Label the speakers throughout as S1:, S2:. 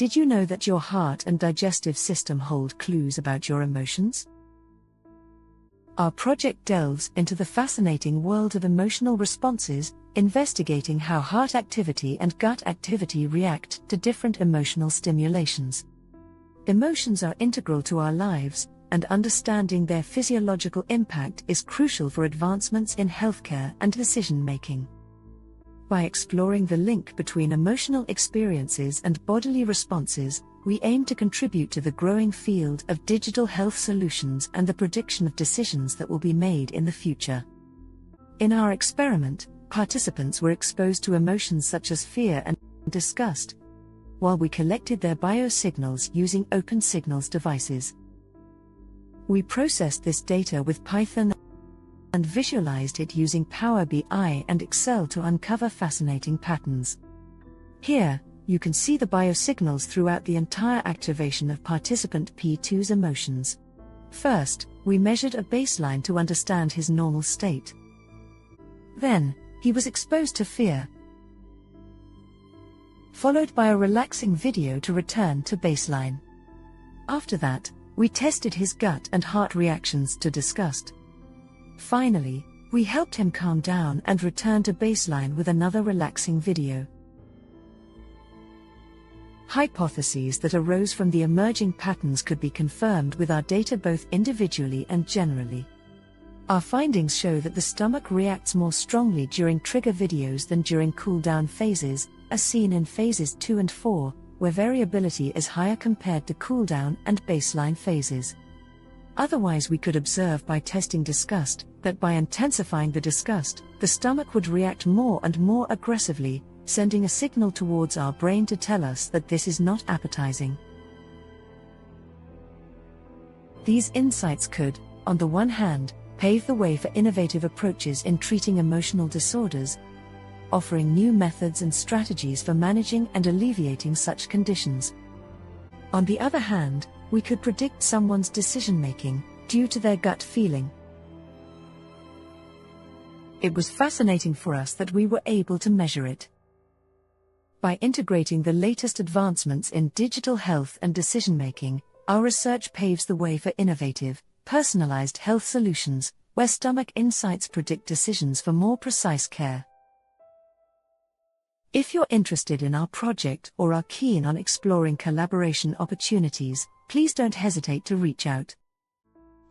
S1: Did you know that your heart and digestive system hold clues about your emotions? Our project delves into the fascinating world of emotional responses, investigating how heart activity and gut activity react to different emotional stimulations. Emotions are integral to our lives, and understanding their physiological impact is crucial for advancements in healthcare and decision-making. By exploring the link between emotional experiences and bodily responses, we aim to contribute to the growing field of digital health solutions and the prediction of decisions that will be made in the future. In our experiment, participants were exposed to emotions such as fear and disgust, while we collected their biosignals using open signals devices. We processed this data with Python and visualized it using Power BI and Excel to uncover fascinating patterns. Here, you can see the biosignals throughout the entire activation of participant P2's emotions. First, we measured a baseline to understand his normal state. Then, he was exposed to fear, followed by a relaxing video to return to baseline. After that, we tested his gut and heart reactions to disgust. Finally, we helped him calm down and return to baseline with another relaxing video. Hypotheses that arose from the emerging patterns could be confirmed with our data both individually and generally. Our findings show that the stomach reacts more strongly during trigger videos than during cool-down phases, as seen in phases 2 and 4, where variability is higher compared to cool-down and baseline phases. Otherwise, we could observe by testing disgust, that by intensifying the disgust, the stomach would react more and more aggressively, sending a signal towards our brain to tell us that this is not appetizing. These insights could, on the one hand, pave the way for innovative approaches in treating emotional disorders, offering new methods and strategies for managing and alleviating such conditions. On the other hand, we could predict someone's decision-making due to their gut feeling. It was fascinating for us that we were able to measure it. By integrating the latest advancements in digital health and decision-making, our research paves the way for innovative, personalized health solutions, where stomach insights predict decisions for more precise care. If you're interested in our project or are keen on exploring collaboration opportunities, please don't hesitate to reach out.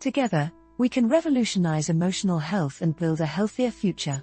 S1: Together, we can revolutionize emotional health and build a healthier future.